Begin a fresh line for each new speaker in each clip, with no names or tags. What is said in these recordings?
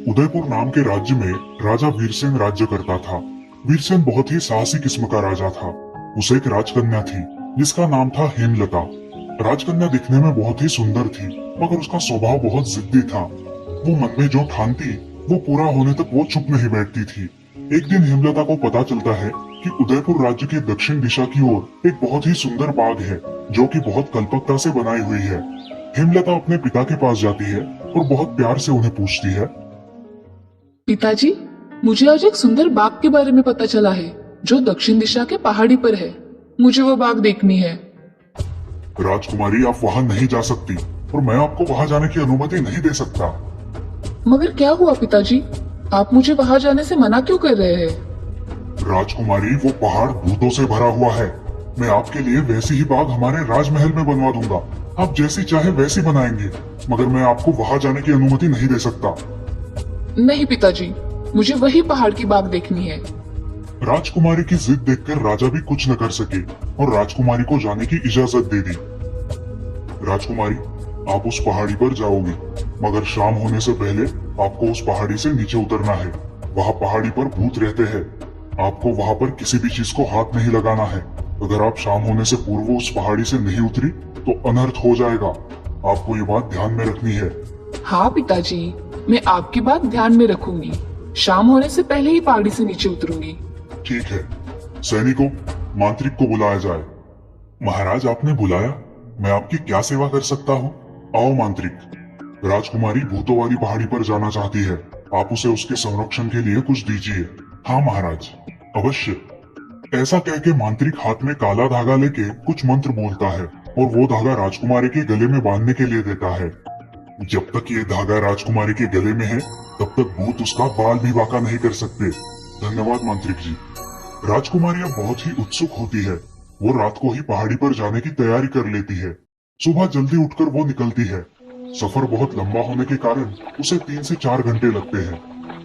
उदयपुर नाम के राज्य में राजा वीरसेन राज्य करता था। वीरसेन बहुत ही साहसी किस्म का राजा था। उसे एक राजकन्या थी जिसका नाम था हेमलता। राजकन्या दिखने में बहुत ही सुंदर थी, मगर उसका स्वभाव बहुत जिद्दी था। वो मन में जो ठानती वो पूरा होने तक वो चुप नहीं बैठती थी। एक दिन हेमलता को पता चलता है कि उदयपुर राज्य के दक्षिण दिशा की ओर एक बहुत ही सुंदर बाग है जो कि बहुत कल्पकता से बनाई हुई है। हेमलता अपने पिता के पास जाती है और बहुत प्यार से उन्हें पूछती है,
पिताजी, मुझे आज एक सुंदर बाग के बारे में पता चला है जो दक्षिण दिशा के पहाड़ी पर है। मुझे वो बाग देखनी है।
राजकुमारी, आप वहाँ नहीं जा सकती और मैं आपको वहाँ जाने की अनुमति नहीं दे सकता।
मगर क्या हुआ पिताजी? आप मुझे वहाँ जाने से मना क्यों कर रहे हैं?
राजकुमारी, वो पहाड़ भूतों से भरा हुआ है। मैं आपके लिए वैसी ही बाग हमारे राजमहल में बनवा दूंगा। आप जैसी चाहे वैसी बनाएंगे, मगर मैं आपको वहाँ जाने की अनुमति नहीं दे सकता।
नहीं पिताजी, मुझे वही पहाड़ की बाग देखनी है।
राजकुमारी की जिद देखकर राजा भी कुछ न कर सके और राजकुमारी को जाने की इजाजत दे दी। राजकुमारी, आप उस पहाड़ी पर जाओगी, मगर शाम होने से पहले आपको उस पहाड़ी से नीचे उतरना है। वहाँ पहाड़ी पर भूत रहते हैं। आपको वहाँ पर किसी भी चीज को हाथ नहीं लगाना है। अगर आप शाम होने से पूर्व उस पहाड़ी से नहीं उतरी तो अनर्थ हो जाएगा। आपको ये बात ध्यान में रखनी है।
हाँ पिताजी, मैं आपकी बात ध्यान में रखूंगी। शाम होने से पहले ही पहाड़ी से नीचे उतरूंगी।
ठीक है। सैनिकों, मांत्रिक को बुलाया जाए। महाराज, आपने बुलाया? मैं आपकी क्या सेवा कर सकता हूँ? आओ मांत्रिक। राजकुमारी भूतों वाली पहाड़ी पर जाना चाहती है। आप उसे उसके संरक्षण के लिए कुछ दीजिए। हाँ महाराज, अवश्य। ऐसा कह के मांत्रिक हाथ में काला धागा लेके कुछ मंत्र बोलता है और वो धागा राजकुमारी के गले में बांधने के लिए देता है। जब तक ये धागा राजकुमारी के गले में है तब तक भूत उसका बाल भी बांका नहीं कर सकते। धन्यवाद मांत्रिक जी। राजकुमारी अब बहुत ही उत्सुक होती है। वो रात को ही पहाड़ी पर जाने की तैयारी कर लेती है। सुबह जल्दी उठकर वो निकलती है। सफर बहुत लंबा होने के कारण उसे 3 से 4 घंटे लगते हैं।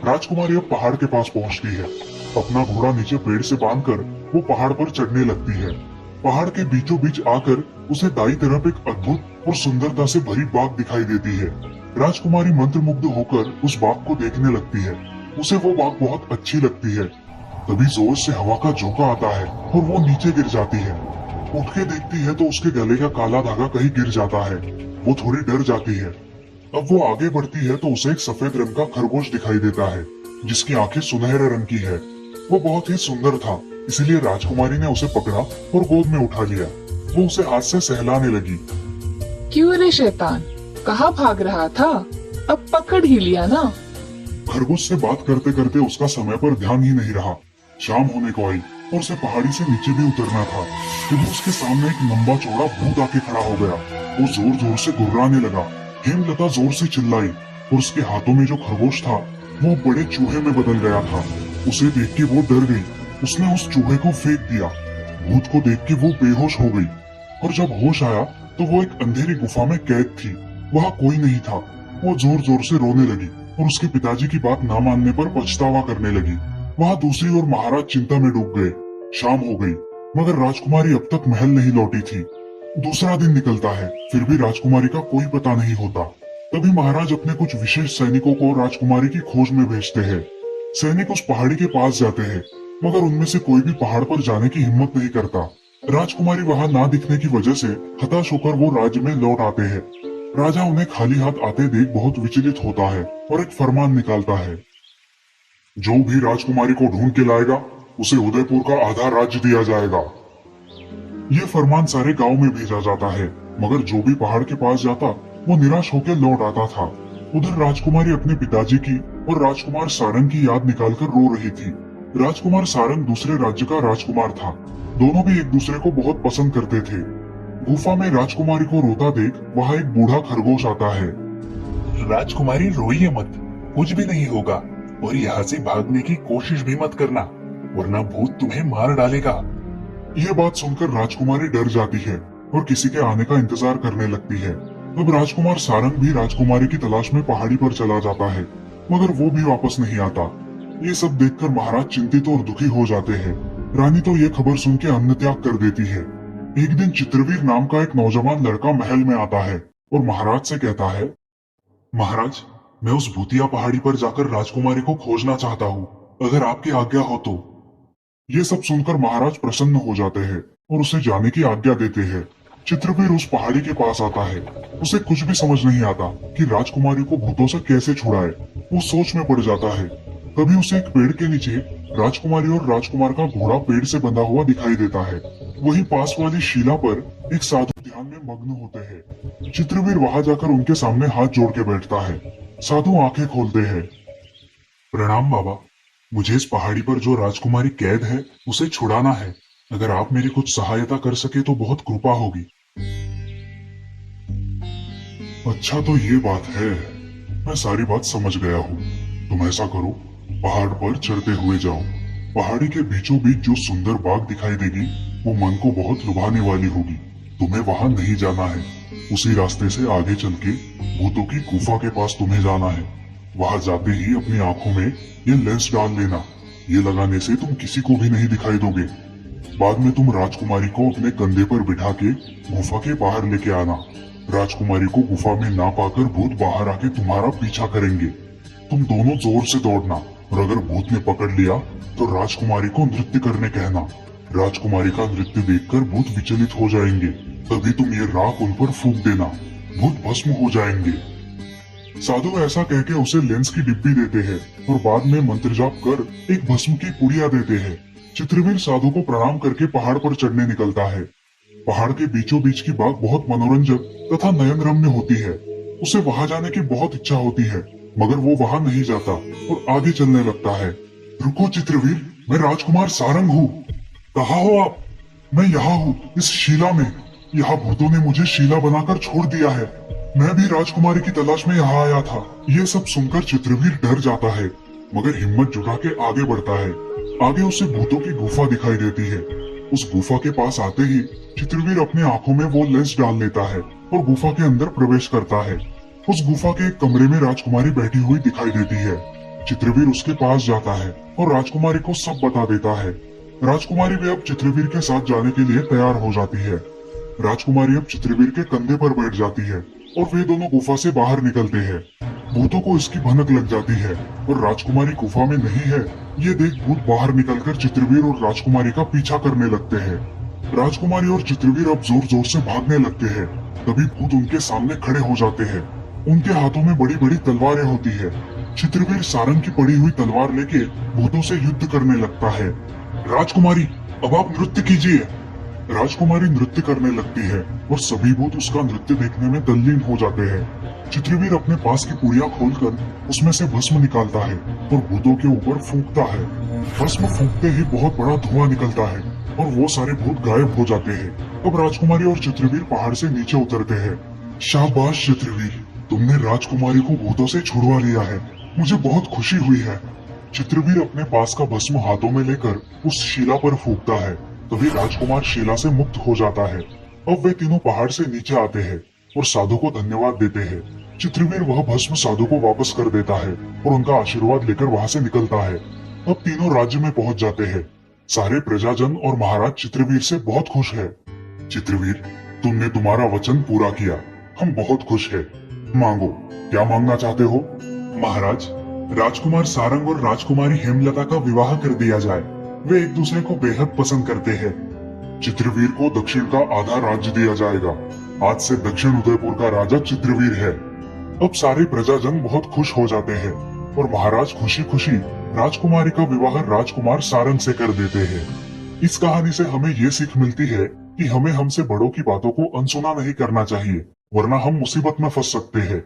राजकुमारी अब पहाड़ के पास पहुंचती है। अपना घोड़ा नीचे पेड़ से बांधकर वो पहाड़ पर चढ़ने लगती है। पहाड़ के बीचों बीच आकर उसे दाई तरफ एक अद्भुत और सुंदरता से भरी बाग दिखाई देती है। राजकुमारी मंत्रमुग्ध होकर उस बाग को देखने लगती है। उसे वो बाग बहुत अच्छी लगती है। तभी जोर से हवा का झोंका आता है और वो नीचे गिर जाती है। उठ के देखती है तो उसके गले का काला धागा कहीं गिर जाता है। वो थोड़ी डर जाती है। अब वो आगे बढ़ती है तो उसे एक सफेद रंग का खरगोश दिखाई देता है जिसकी आंखें सुनहरे रंग की है। वो बहुत ही सुंदर था, इसलिए राजकुमारी ने उसे पकड़ा और गोद में उठा लिया। वो उसे हाथ से सहलाने लगी।
क्यों रे शैतान, कहाँ भाग रहा था? अब पकड़ ही लिया ना।
खरगोश से बात करते करते उसका समय पर ध्यान ही नहीं रहा। शाम होने को आई और उसे पहाड़ी से नीचे भी उतरना था। तभी उसके सामने एक लंबा चौड़ा भूत आके खड़ा हो गया। वो जोर जोर से गुर्राने लगा। हेमलता जोर से चिल्लाई और उसके हाथों में जो खरगोश था वो बड़े चूहे में बदल गया था। उसे देख के वो डर गई। उसने उस चूहे को फेंक दिया। भूत को देख के वो बेहोश हो गई और जब होश आया तो वो एक अंधेरी गुफा में कैद थी। वहाँ कोई नहीं था। वो जोर जोर से रोने लगी और उसके पिताजी की बात ना मानने पर पछतावा करने लगी। वहाँ दूसरी ओर महाराज चिंता में डूब गए। शाम हो गई मगर राजकुमारी अब तक महल नहीं लौटी थी। दूसरा दिन निकलता है, फिर भी राजकुमारी का कोई पता नहीं होता। तभी महाराज अपने कुछ विशेष सैनिकों को राजकुमारी की खोज में भेजते हैं। सैनिक उस पहाड़ी के पास जाते हैं मगर उनमें से कोई भी पहाड़ पर जाने की हिम्मत नहीं करता। राजकुमारी वहाँ ना दिखने की वजह से हताश होकर वो राज्य में लौट आते हैं। राजा उन्हें खाली हाथ आते देख बहुत विचलित होता है और एक फरमान निकालता है। जो भी राजकुमारी को ढूंढ के लाएगा उसे उदयपुर का आधा राज्य दिया जाएगा। ये फरमान सारे गांव में भेजा जाता है मगर जो भी पहाड़ के पास जाता वो निराश होकर लौट आता था। उधर राजकुमारी अपने पिताजी की और राजकुमार सारंग की याद निकालकर रो रही थी। राजकुमार सारंग दूसरे राज्य का राजकुमार था। दोनों भी एक दूसरे को बहुत पसंद करते थे। गुफा में राजकुमारी को रोता देख वहाँ एक बूढ़ा खरगोश आता है।
राजकुमारी, रोइए मत, कुछ भी नहीं होगा और यहाँ से भागने की कोशिश भी मत करना वरना भूत तुम्हें मार डालेगा।
यह बात सुनकर राजकुमारी डर जाती है और किसी के आने का इंतजार करने लगती है। अब राजकुमार सारंग भी राजकुमारी की तलाश में पहाड़ी पर चला जाता है मगर वो भी वापस नहीं आता। ये सब देखकर महाराज चिंतित और दुखी हो जाते हैं। रानी तो ये खबर सुन के अन्न त्याग कर देती है। एक दिन चित्रवीर नाम का एक नौजवान लड़का महल में आता है और महाराज से कहता है, महाराज, मैं उस भूतिया पहाड़ी पर जाकर राजकुमारी को खोजना चाहता हूँ, अगर आपकी आज्ञा हो तो। ये सब सुनकर महाराज प्रसन्न हो जाते हैं और उसे जाने की आज्ञा देते हैं। चित्रवीर उस पहाड़ी के पास आता है। उसे कुछ भी समझ नहीं आता कि राजकुमारी को भूतों से कैसे छुड़ाए। वो सोच में पड़ जाता है। तभी उसे एक पेड़ के नीचे राजकुमारी और राजकुमार का घोड़ा पेड़ से बंधा हुआ दिखाई देता है। वहीं पास वाली शिला पर एक साधु ध्यान में मग्न होते हैं। चित्रवीर वहां जाकर उनके सामने हाथ जोड़ के बैठता है। साधु आंखें खोलते हैं। प्रणाम बाबा, मुझे इस पहाड़ी पर जो राजकुमारी कैद है उसे छुड़ाना है। अगर आप मेरी कुछ सहायता कर सके तो बहुत कृपा होगी। अच्छा तो ये बात है, मैं सारी बात समझ गया हूँ। तुम ऐसा करो, पहाड़ पर चढ़ते हुए जाओ। पहाड़ी के बीचों बीच जो सुंदर बाग दिखाई देगी वो मन को बहुत लुभाने वाली होगी। तुम्हें वहां नहीं जाना है। उसी रास्ते से आगे चल के भूतों की गुफा के पास तुम्हें जाना है। वहां जाते ही अपनी आंखों में ये लेंस डाल लेना। ये लगाने से तुम किसी को भी नहीं दिखाई दोगे। बाद में तुम राजकुमारी को अपने कंधे पर बिठा के गुफा के बाहर लेके आना। राजकुमारी को गुफा में ना पाकर भूत बाहर आके तुम्हारा पीछा करेंगे। तुम दोनों जोर से दौड़ना और अगर भूत ने पकड़ लिया तो राजकुमारी को नृत्य करने कहना। राजकुमारी का नृत्य देखकर भूत विचलित हो जाएंगे। तभी तुम ये राख उन पर फूंक देना, भूत भस्म हो जाएंगे। साधु ऐसा कह के उसे लेंस की डिब्बी देते हैं और बाद में मंत्र जाप कर एक भस्म की पुड़िया देते हैं। चित्रवीर साधु को प्रणाम करके पहाड़ पर चढ़ने निकलता है। पहाड़ के बीचों बीच की बाग बहुत मनोरंजक तथा नयन रम्य होती है। उसे वहां जाने की बहुत इच्छा होती है, मगर वो वहां नहीं जाता और आगे चलने लगता है। रुको चित्रवीर, मैं राजकुमार सारंग हूँ। कहाँ हो आप? मैं यहाँ हूँ, इस शिला में। यहाँ भूतों ने मुझे शिला बनाकर छोड़ दिया है। मैं भी राजकुमारी की तलाश में यहाँ आया था। ये सब सुनकर चित्रवीर डर जाता है, मगर हिम्मत जुटा के आगे बढ़ता है। आगे उसे भूतों की गुफा दिखाई देती है। उस गुफा के पास आते ही चित्रवीर अपनी आंखों में वो लेंस डाल लेता है और गुफा के अंदर प्रवेश करता है। उस गुफा के एक कमरे में राजकुमारी बैठी हुई दिखाई देती है। चित्रवीर उसके पास जाता है और राजकुमारी को सब बता देता है। राजकुमारी भी अब चित्रवीर के साथ जाने के लिए तैयार हो जाती है। राजकुमारी अब चित्रवीर के कंधे पर बैठ जाती है और वे दोनों गुफा से बाहर निकलते हैं। भूतों को इसकी भनक लग जाती है और राजकुमारी गुफा में नहीं है ये देख भूत बाहर निकलकर चित्रवीर और राजकुमारी का पीछा करने लगते हैं। राजकुमारी और चित्रवीर अब जोर जोर से भागने लगते हैं। तभी भूत उनके सामने खड़े हो जाते हैं। उनके हाथों में बड़ी बड़ी तलवारें होती है। चित्रवीर सारंग की पड़ी हुई तलवार लेके भूतों से युद्ध करने लगता है। राजकुमारी, अब आप नृत्य कीजिए। राजकुमारी नृत्य करने लगती है और सभी भूत उसका नृत्य देखने में तल्लीन हो जाते हैं। चित्रवीर अपने पास की पुड़िया खोलकर उसमें से भस्म निकालता है और भूतों के ऊपर फूंकता है। भस्म फूंकते ही बहुत बड़ा धुआं निकलता है और वो सारे भूत गायब हो जाते हैं। अब राजकुमारी और चित्रवीर पहाड़ से नीचे उतरते हैं। शाबाश चित्रवीर, तुमने राजकुमारी को भूतों से छुड़वा लिया है। मुझे बहुत खुशी हुई है। चित्रवीर अपने पास का भस्म हाथों में लेकर उस शिला पर फूंकता है। तभी राजकुमार शिला से मुक्त हो जाता है। अब वे तीनों पहाड़ से नीचे आते हैं और साधु को धन्यवाद देते हैं। चित्रवीर वह भस्म साधु को वापस कर देता है और उनका आशीर्वाद लेकर वहां से निकलता है। अब तीनों राज्य में पहुंच जाते हैं। सारे प्रजाजन और महाराज चित्रवीर से बहुत खुश है। चित्रवीर, तुमने तुम्हारा वचन पूरा किया, हम बहुत खुश है। मांगो, क्या मांगना चाहते हो? महाराज, राजकुमार सारंग और राजकुमारी हेमलता का विवाह कर दिया जाए। वे एक दूसरे को बेहद पसंद करते हैं। चित्रवीर को दक्षिण का आधा राज्य दिया जाएगा। आज से दक्षिण उदयपुर का राजा चित्रवीर है। अब सारे प्रजाजन बहुत खुश हो जाते हैं और महाराज खुशी खुशी राजकुमारी का विवाह राजकुमार सारंग से कर देते हैं। इस कहानी से हमें ये सीख मिलती है कि हमें हमसे बड़ों की बातों को अनसुना नहीं करना चाहिए, वरना हम मुसीबत में फंस सकते हैं।